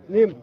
Nim.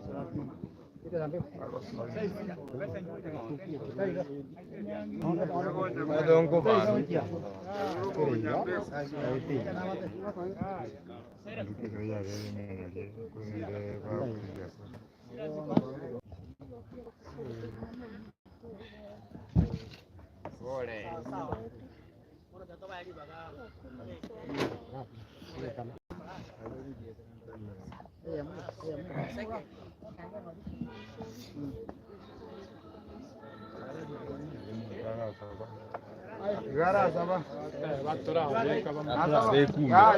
Gara saba.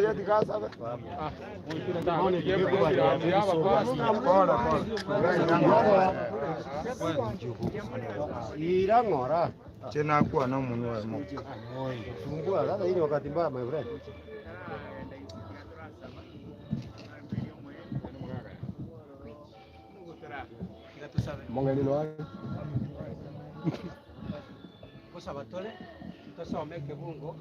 Ya diga saba. Ira ngora. Chena kuwa na munu wa mo. Sumbua sasa hii wakati mbaya my friend. Mongeli lo. Sabatole, tusome kibungo,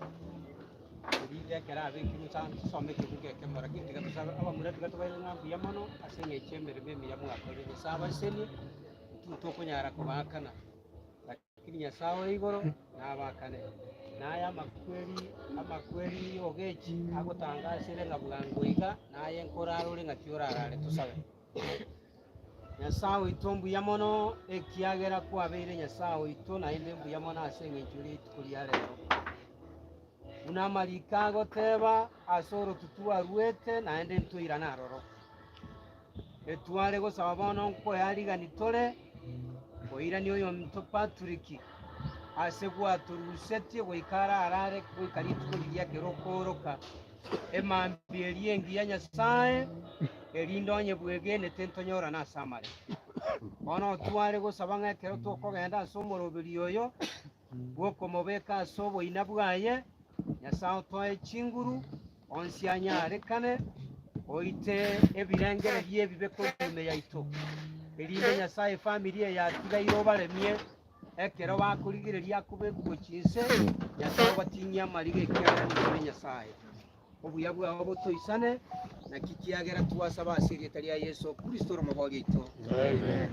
ibije kera benki musan tusome kibungo kemora kinga tusaba aba murati gatwaye ngambu yamono asenye chemere meme yamu akore saba seni tuto kunyara kubakana lakini nyasawe igoro nabakane naya amakweri ogechi agotangasire ngabwangoiga naye nkoraro uri ngakiorarare tusabe Nyasawe itombu yamono ekiagera kwabeire Nyasawe ito na inde mbu yamono asenge njuri tukulia lero. Unamalika goteba asoro tutua ruete na inde ntuira naroro. Etuale go sababono nko yaliga nitole oira ni oyo mto Patrick asegwa turuseti go ikara arare go ikari tukulia kerokoroka emambi eliengi ya Nyasaye elindonye bwegene tentonyora na samare ono tuare go sabanga kero to kogenda somorobiri oyo bwoko mobeka sobo inabwaye Nyasaye toye chinguru onsianya arekane oite ebirengere bye bibeko kume yaito elinde Nyasaye familia ya tiga iroba remie ekero bakurigireria kubekugo chinse Nyasaye batinya marige kyara ni Nyasaye obuya bwa obuto isane na kikiagera tuwasaba asiri talia Yesu Kristo romobori ito amen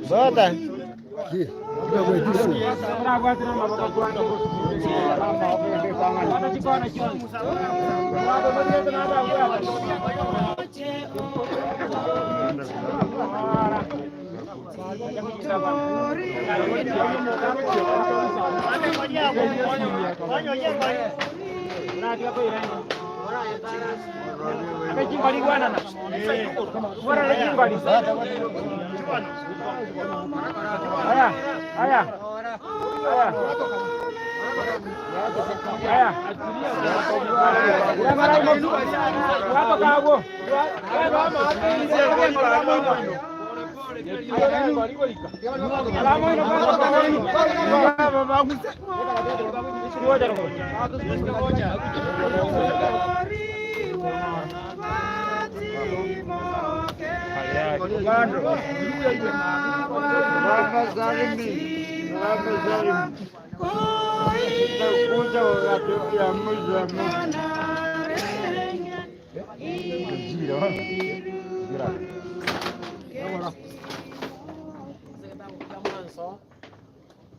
Bota.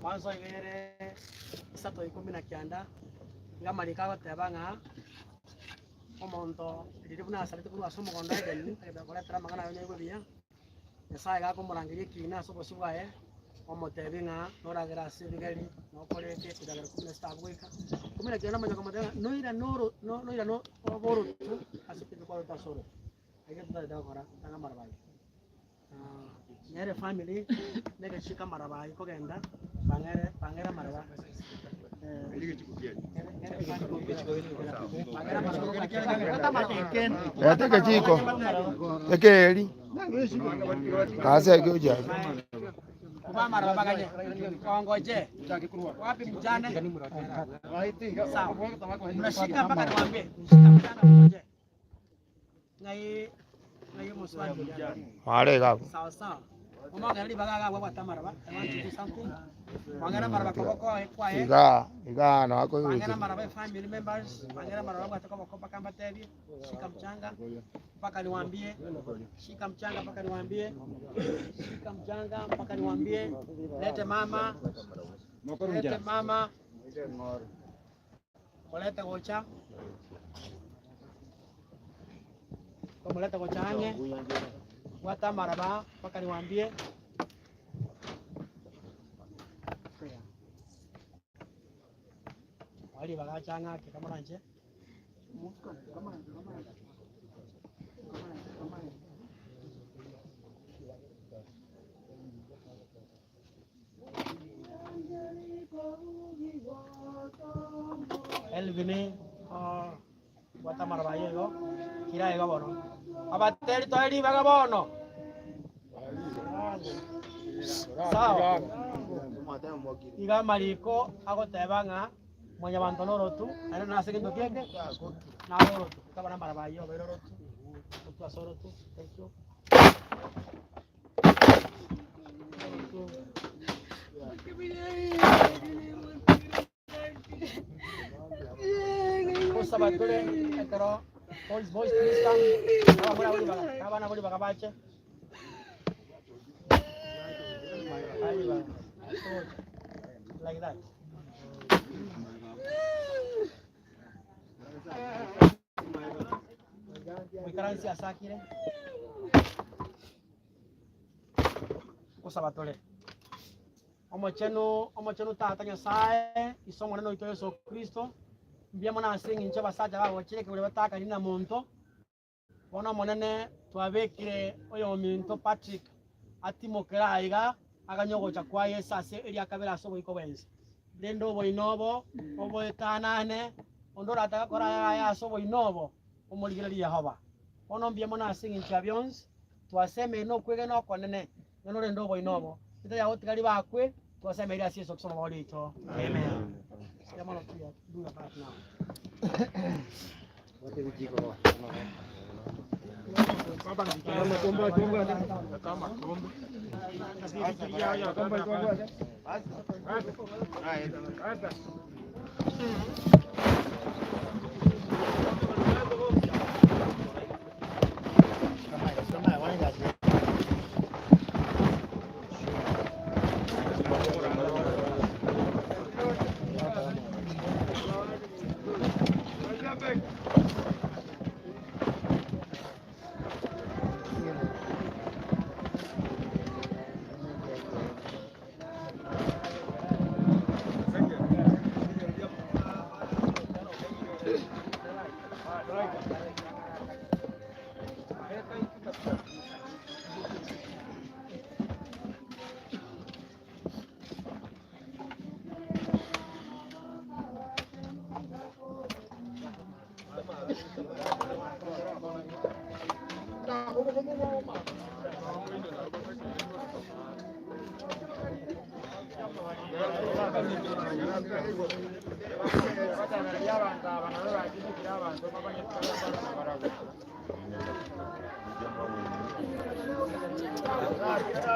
Mwanzo ibere sato 19 ngamalika gotebanga omonto diribuna asabite kuru asomo gonda egeni egakora tara magana yo nego bia Nyasaye gakomurangiria kina sobosi bwaye omotebinga noragera asibigeri nokorete kidagera kumina stabweka kumina kiana manya kamada noira no oboro tu asipite kwa tasoro ege tuda gora tanga marabai nyere family nege shika marabai kogenda bangere maraba Yateke chiko. Ekeli. Kasa kioja. Mama rabaganye. Kongoje. Wapi mjane? Sawa. Unashika mpaka niwaambie. Shika mjane ngoje. Ngai muswali. Wale gapo. Sawa sawa. Mama ngali bagaga wa tamara ba. I want to do something. Wangana maraba kwa Iga na wako hiyo. Wangana maraba family members, wangana maraba watakuwa kwa kamba tevi. Shika mchanga mpaka niwaambie. Shika mchanga mpaka niwaambie. Shika mchanga mpaka niwaambie. Lete mama. Lete mama. Koleta gocha. Koleta gocha anye. Wata maraba mpaka niwaambie. Wali bagachanga kama nanje. Elvini wata maraba yego. Kira yego bono. Abateri toeri vagabono. Sawa. Iga mariko agotebanga mwenye bantu norotu ari nase kintu kieke na norotu kabana marabayo berorotu tu asorotu. Thank you. Sabatore etero boys please come. Kabana boli bagabache. Like that. Wikaransi asakire. Kusabatole. Omochenu tata Nyasaye isomo neno ito Yesu Kristo. Mbia mwana asingi nche basaja babo chile kule bataka nina muntu. Bona monene twabekire oyo minto Patrick atimokera iga aganyogo chakwa yesase eri akabera sobo iko benzi. Dendo boinobo obo etanane ondora atakora ya sobo inobo omuligirali Yehova. Ono mbia mwana asingi nche abyons twaseme no kwege no konene no rendo boinobo. Ita ya otikali bakwe twaseme eri asiso kusoma bolito. Amen. Jamano pia do your part now. Wote vijiko. Baba kama kombe.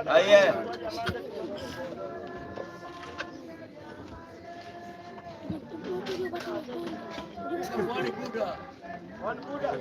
Aye. One Buddha.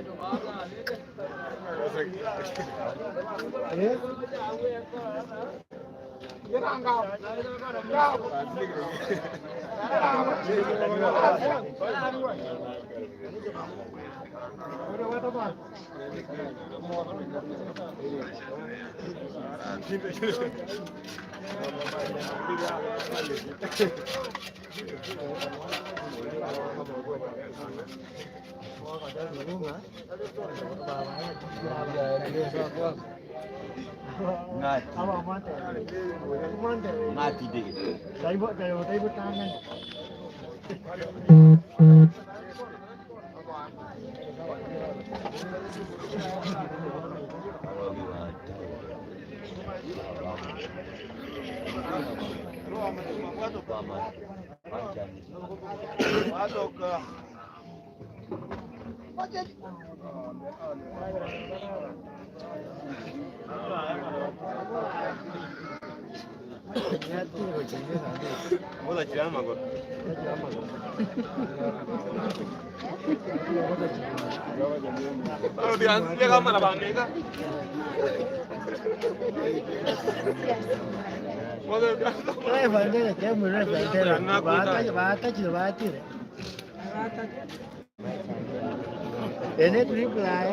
Ini reply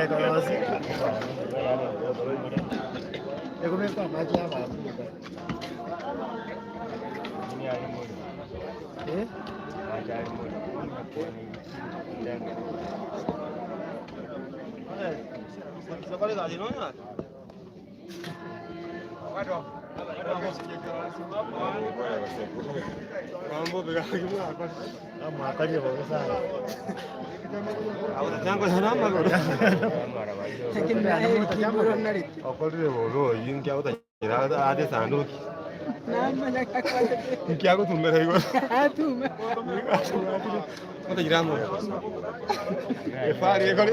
kalau sih. Ya gue minta aja apa? Ini ada mulu. Ada mulu. Sekali kali nanya. Waduh. Mambo begitu apa? Makan ya bagus ah. Ahora tengo que nada más. Okol de bolo, yin kya hota ira ade sandu. Kya ko tumbe rahi ko? Tumbe. Hota ira mo. E fare ko.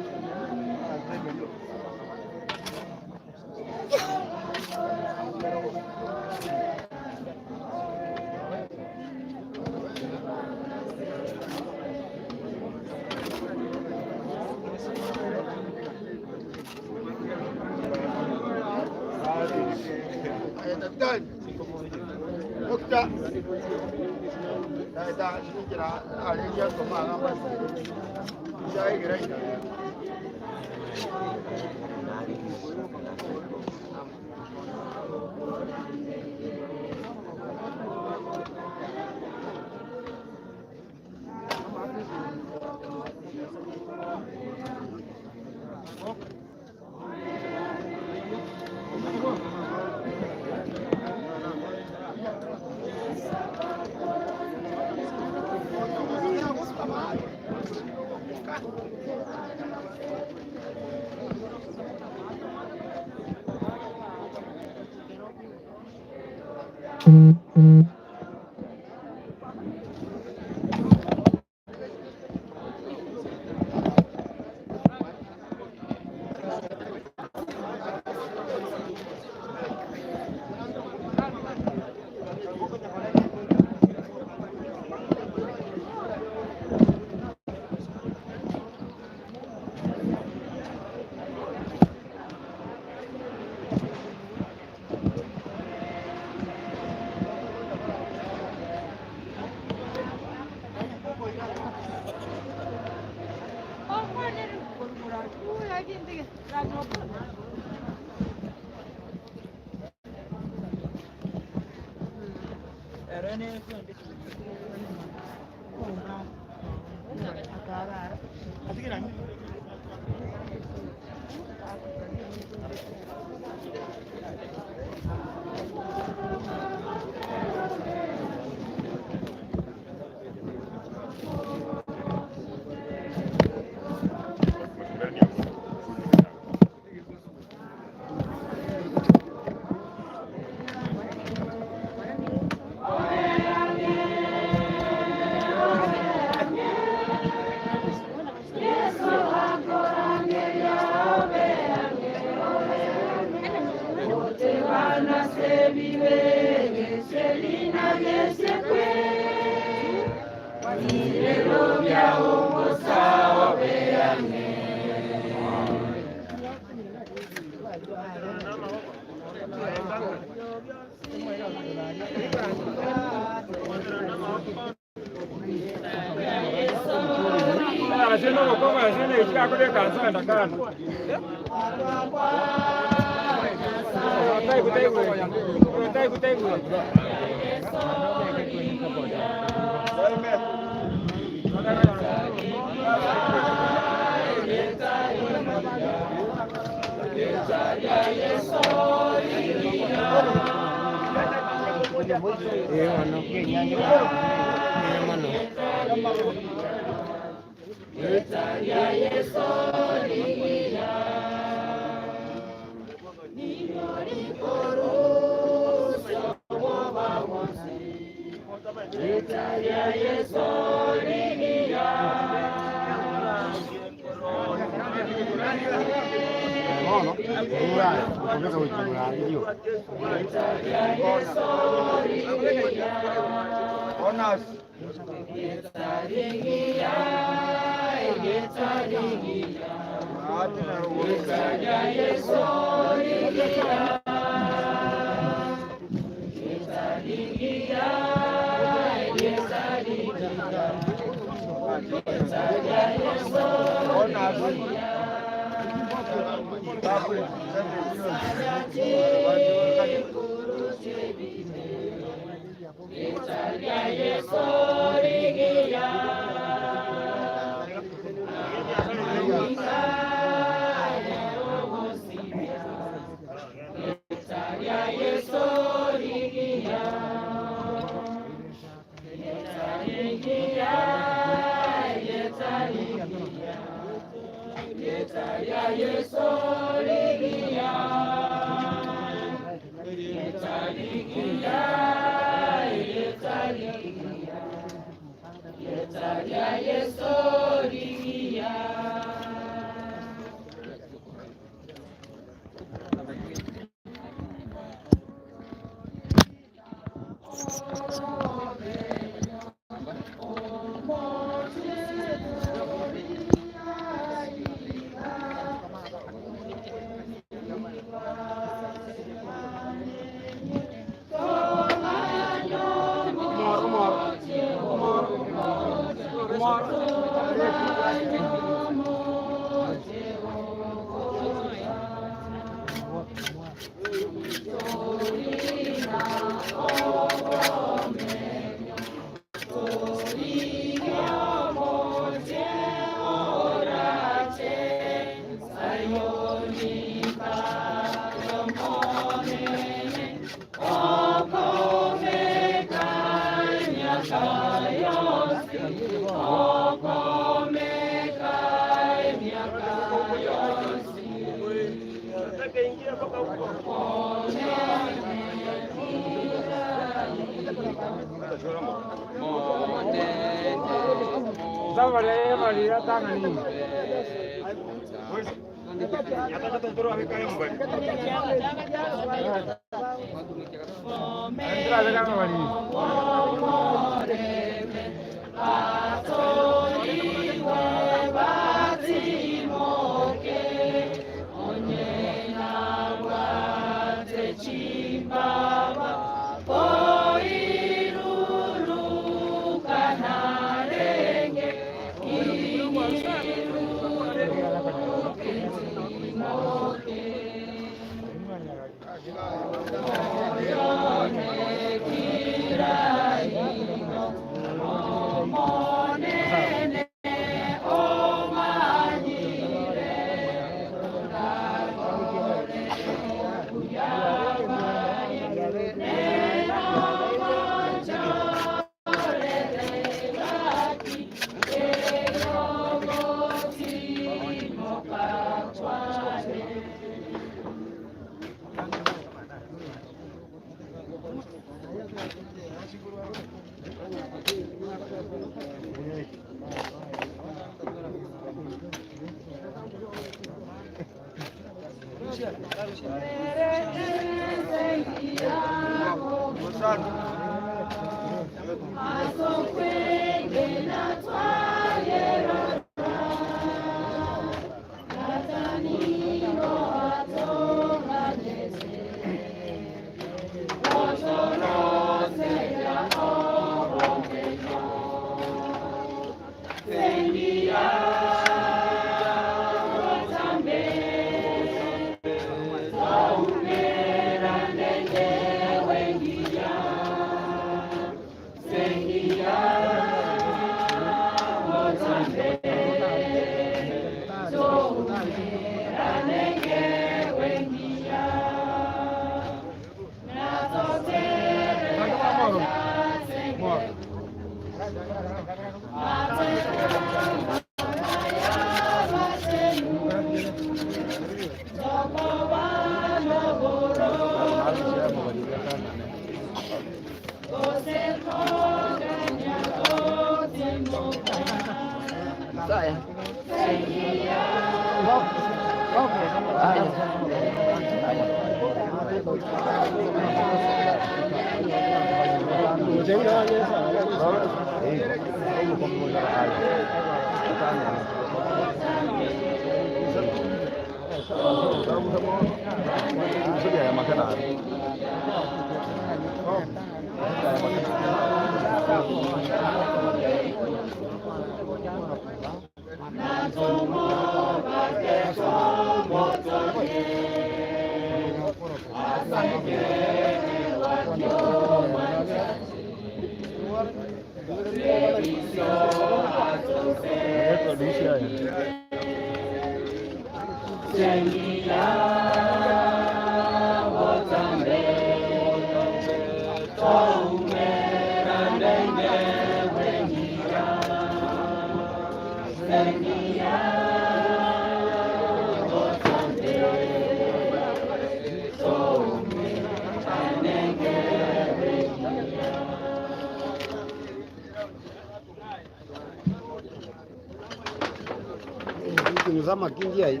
Zama kingia hii.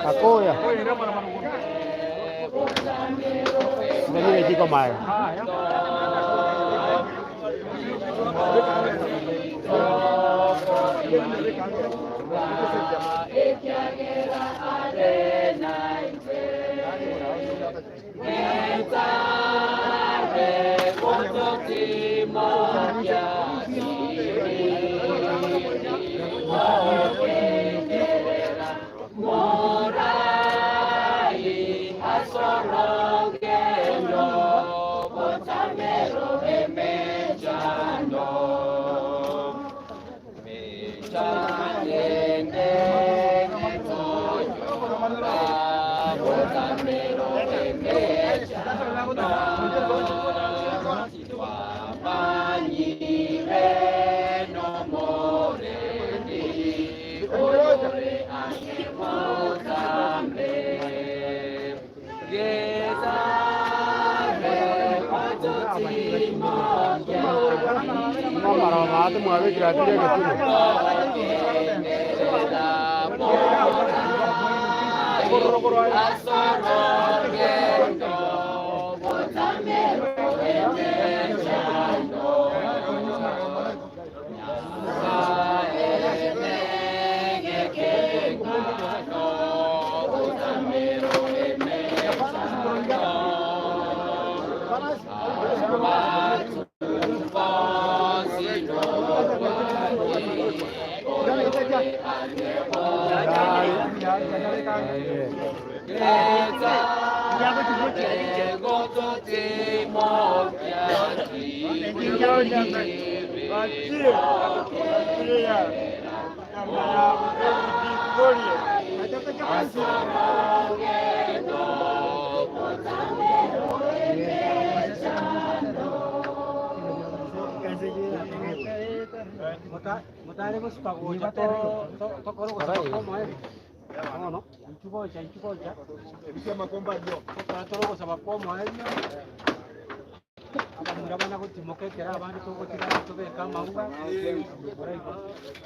Akoya. Ndani ya jiko mayo. Bye. Mutare ko spagoja to koro ko sabakomo no nchugoja bisema komba ndio to ko sabakomo murabona ko timokekera abandi ko kira to be kama uga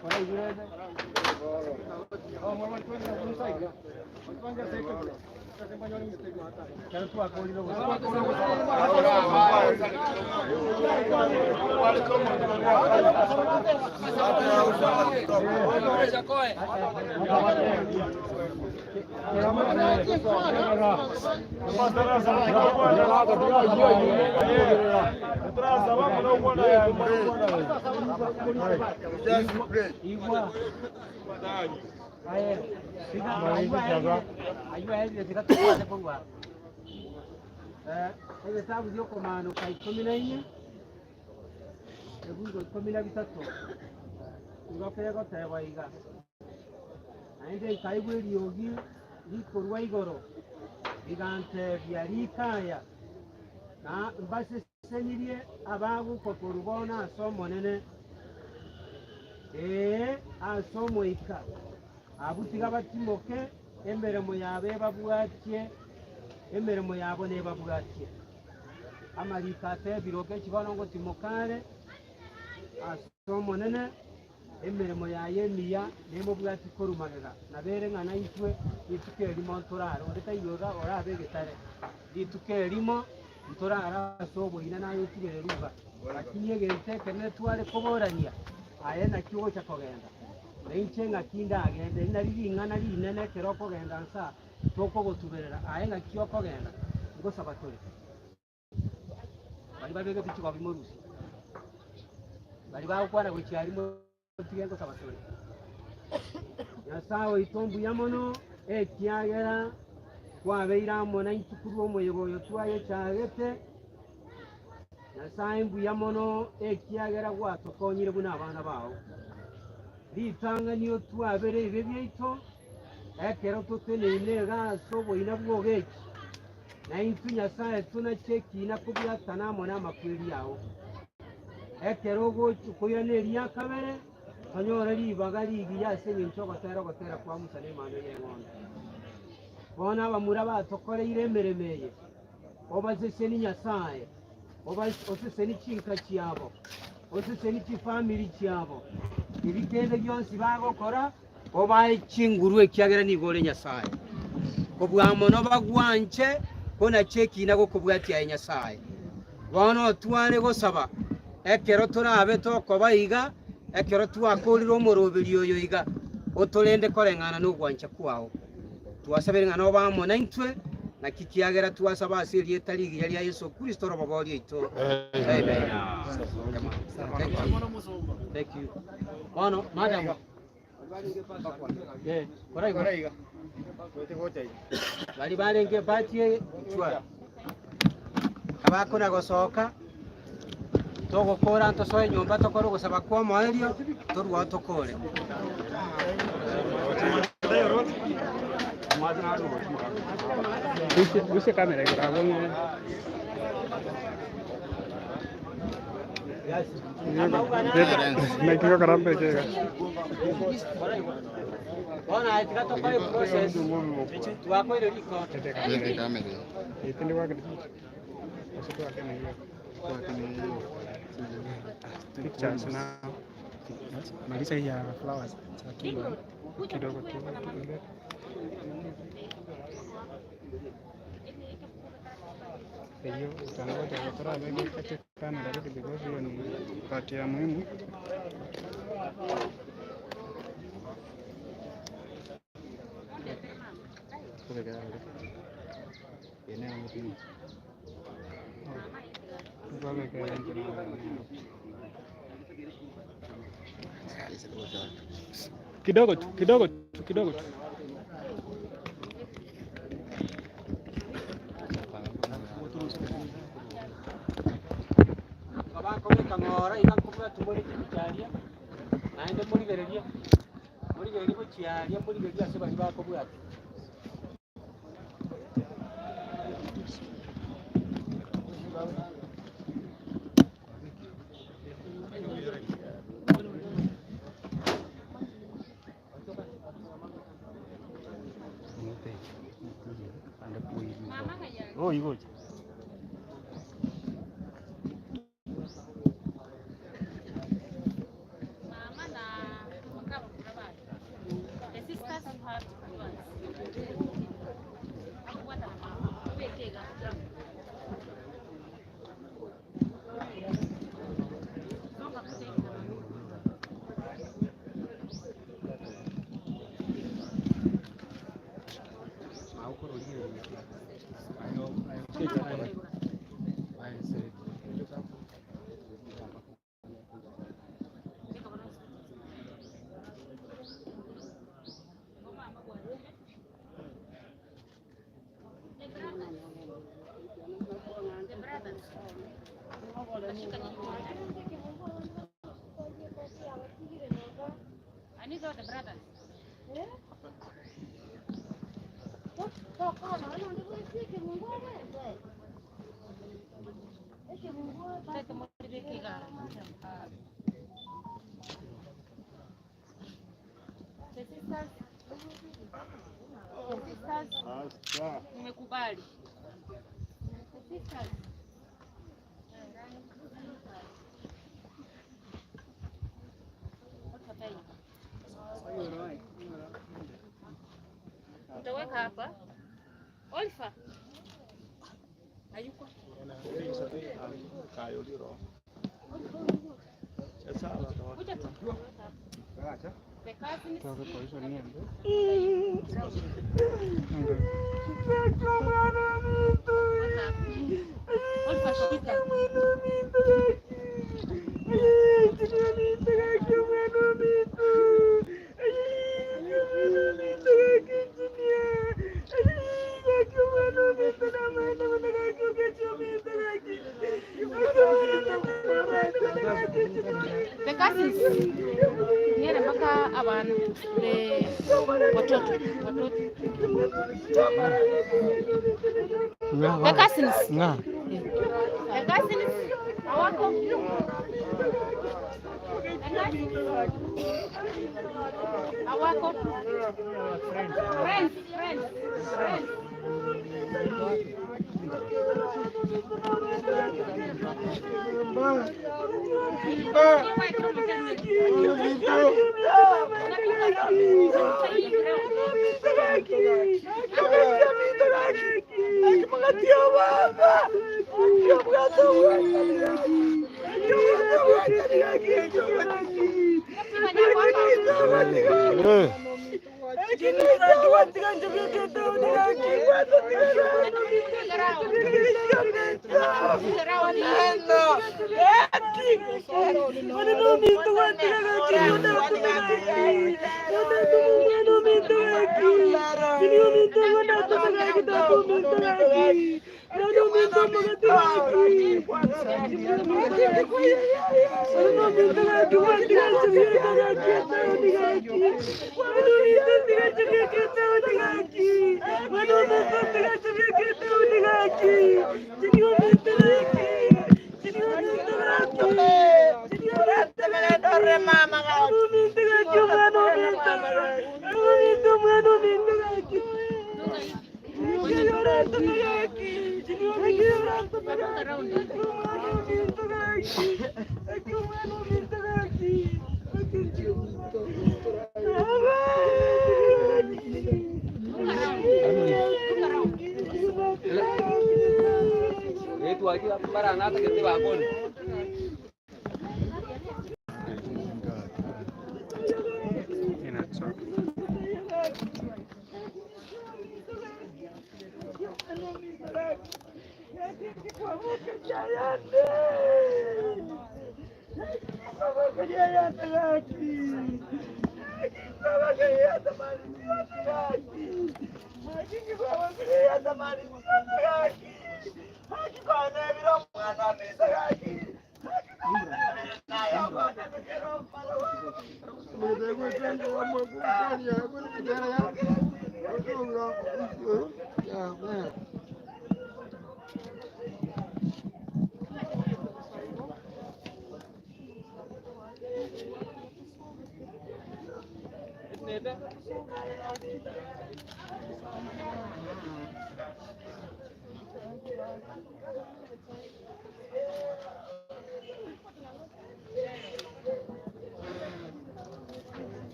kora igureze mama twende kumusaidia twanga seka Kalau tu aku ni logo. Hesabu ziko maana kai 14 ebuzo 13 ngopego tebaiga ainde kaibweri yogi likorwa igoro igante byarikaya na mbase senirie abagu kokorubona asomo nene asomo ika abutiga batimoke emberemo yabe babwatie emeremo yabo ne babwatie amarika te biroke kibono ngo timokale asomo nene emeremo ya yemiya ne mubwati korumagega nabere ngana itwe ituke limo ntoraro ndeta yoga ora abegetare ituke limo ntorara sobo ina nayo kibere ruba akinye gente kene twale koborania ayena kiwo cha kogenda Nenche kinda agende nari ngana ri nene keroko genda nsa toko gotuberera ayenga kioko genda ngo sabatore bali babege bichiko bimurusi bali bakwana gucyari mo tigengo sabatore yasawo itombu yamono ekyagera kwabeira mona intukuru omoyoboyo twaye cyagete yasaye mbu yamono ekyagera gwatokonyire buna abana bawo litanga niyo twabere bebyeito ekero tutene inega sobo inabwogeki na intunya sae tuna cheki inakubyatana mona makweli yawo ekero go kuyone liya kabere kanyora libagali giyase nyincho gotera kwa musane mano yengondo bona bamura batokore iremeremeye obazese ni nyasaye obazese ni chinka cyabo obazese ni family cyabo ibigende byonsi bagokora obaye kingurwe kyagera nigore nyasaye kobwamono bagwanje kona cheki nago kobwati ya nyasaye bono twane gosaba ekero turabe tokobayiga ekero twakoriro omorobiri oyo iga otolende korengana n'ugwanje kwawo twasabere ngana obamona intwe na kikiagera twasaba asiri etaligi yali ya Yesu Kristo robobori ito amen. Thank you. Bono madam koraiga bali balenge batie chwa abakona gosoka togokora ntosoe nyomba tokoro gusaba kwa mwaelio torwa tokore Use kamera grabando. Me quiero carambe llega. Bueno, hay que tocar el proceso. Tú vas a poder ir con. Este le va a crecer. Eso te va a quedar. Pictures now. Malisa ya flowers. Kidogo tu. Hiyo utangoja kutoa begi katika kamera ili because hiyo ni part ya muhimu. Eneo muhimu. Vale que hay Kidogo tu. Kabako kangora ikankumura tumuri kichalia. Naende muri bereria. Muri bereria bochialia muri bereria se bari bako bwati. Oh, igo. I need all the brothers. Nimekubali. Utaweka hapa. Olifa. Hayuko. Kuja tu. Olifa shika. Bekasis. Niere mpaka abantu watoto. Bekasis. Bekasis. Awako. Awako. Friends. Itu aja barang nata kita bakon.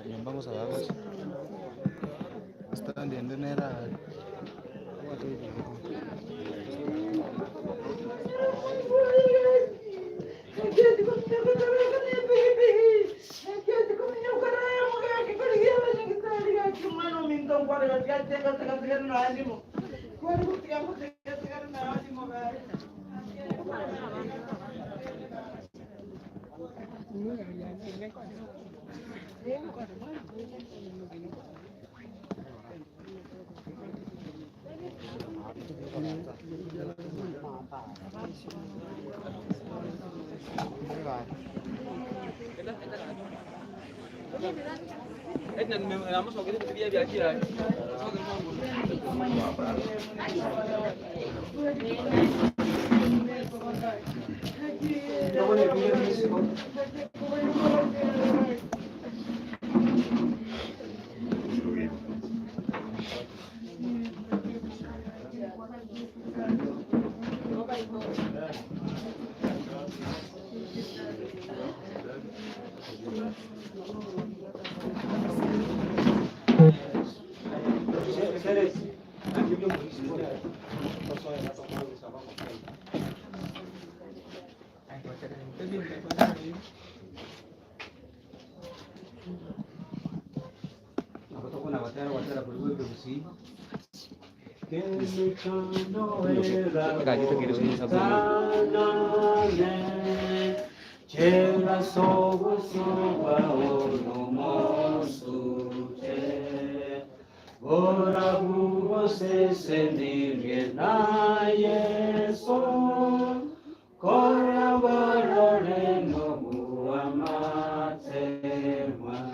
Nyumbangu sababu stand endenera watu hivi Chela sogo soba ono mosute, ora bugo se sendirge na Yesu, corra barore no buamate man.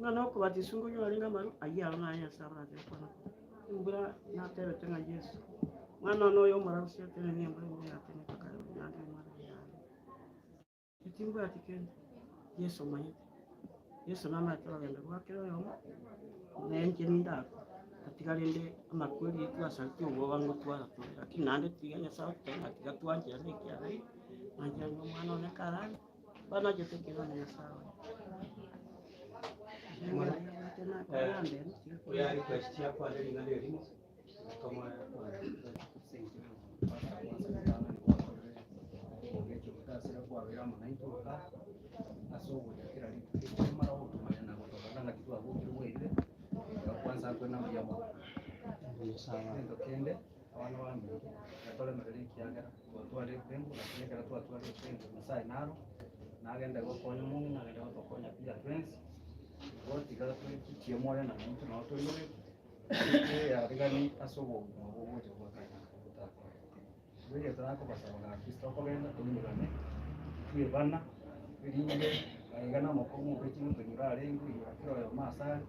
Ngano ko batisungu nyo alinga maru ayya na ya sara de kono ngura na tere tenga Yesu ngano no yo mara sia tene ni mbele ya tene ka na de mara ya itingu atiken Yesu mai Yesu na ma tara ngenda kwa kero yo ne nkinda katika lende makweli tu asanti ugo wangu tu ala tu lakini nande tiga ya sawa tena tiga tu anje ne kia na jango mano ne kara bana jete kila ne sawa. Oya request yako alilingana elimu kama kwa kwena muyamo ndo kende abana bangi atole mereri kiagera twatware pengo na kiagera twatware pengo masai naro nagenda gokonya mungu nagenda gokonya pia twins wote kada tukiye moya na mtu na watu wengine ya rigani asobo wote kwa kana wewe tunako basa na Kristo kwa genda tumurane tuye bana biringe ayigana mokomo bekimu tunyurare ngo yakiro ya masa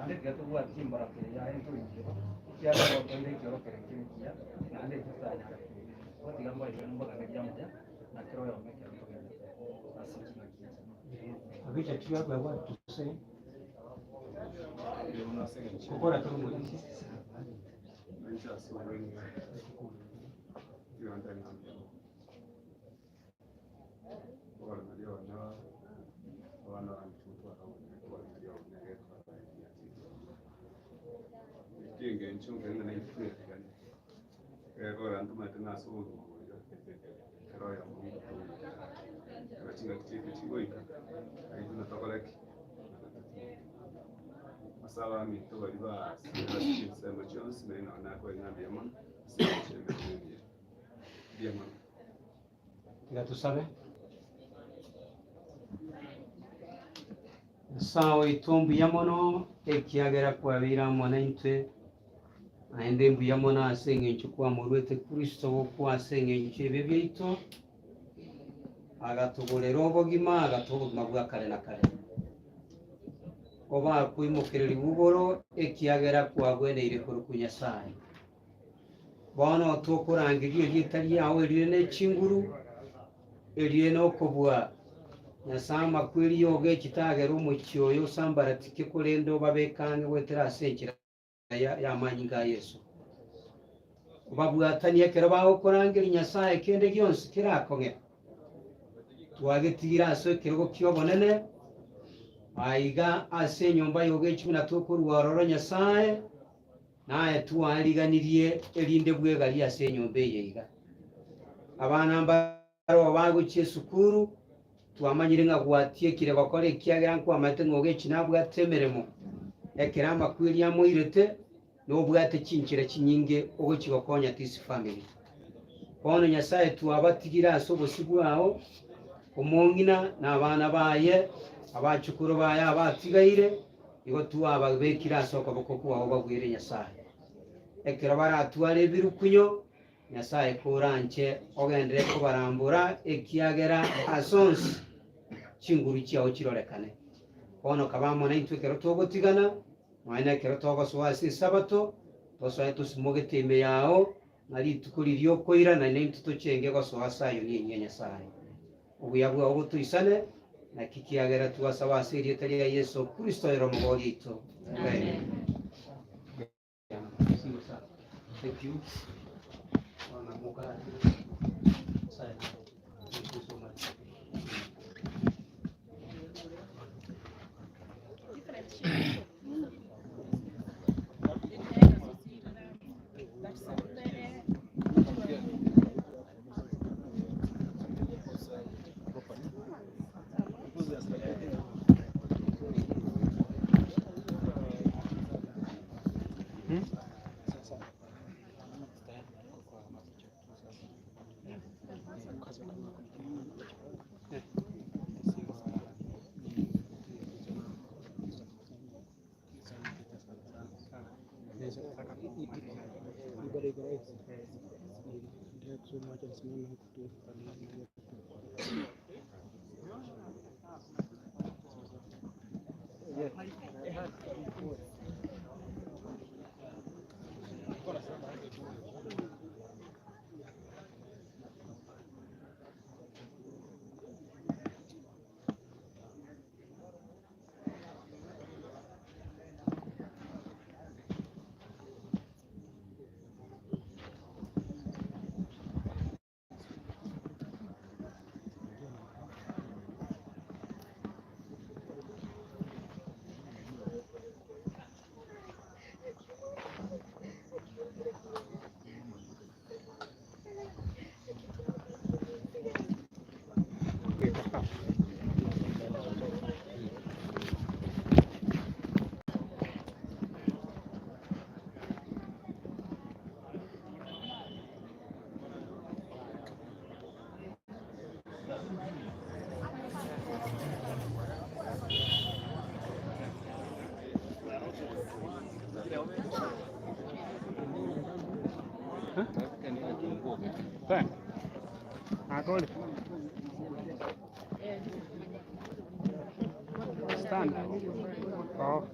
ande gato bwa timbara ke ya ento ingiro kya ko tende kiro kere kiya ande tutanya wote gamba ile mbaga ngajya mja na kiro ya meke to genda asiki na kiya abicha tuya kwa watu tuse kokora tumu maisha sio wengi ndio ndani bora ndio wana wanachukua au ndio wanaweka kinge nchunge na ifue gani bora ntuma tena sio kero ya Mungu tunachinga kitu chigoika haituna tokoleki masala mito baliba sema chance na inaona kwa ina diamond diamond tusabe sawa itombu yamono ekiagera kwabira mwana intwe aende mbuyamona asenge nchukua murwete Kristo wo asenge nchebe bito agatugorera obogima agatuguma bwa kare na kare oba kwimukirira bugoro ekiagera kwagwene ire kurukunya sai bono tukurangirie litari yawe rine chinguru erire no kubwa nyasama kwiri yoge kitagera umukyoyo sambaratike kurendo babekange wetera sekira ya manyinga Yesu babwataniye kera baho kurangira nyasaye kende gyonse kirakonge twagetigira so kirego kyobonene aiga ase nyomba yoge 13 ruwaroro nyasaye naye tuwaliganirie erinde bwegali ase nyomba yeiga abana mbaro bagukie sukuru twamanyire nga gwatie kire bakore kiagera nko amate ngoge kinabwa temeremo ekiramba kwiriya muirete no bwate kinchira kinyinge ogo kigokonya tisi family kono nyasaye tuwabatigira asobosi bwao omongina n'abana baye abachukuru baye abatigaire igo tuwababekira soko bokoko abo bagwire nyasaye ekira baratware birukunyo nyasaye kuranche ogendere kubarambura ekiagera asons chinguru kiao kirorekane kono kabamo na intwe kero togotigana mwana kero togo swasi sabato toswaye tusimogete ime yao nali tukulirio koira na ne tutochenge go swasa yo ni nyasaye ubuyabwa obo tuisane na kikiagera tuwasaba asiri etari ya Yesu Kristo ero mugogito amen. Thank you. Thank you so much. Thank. Akoli. Stand. Oh.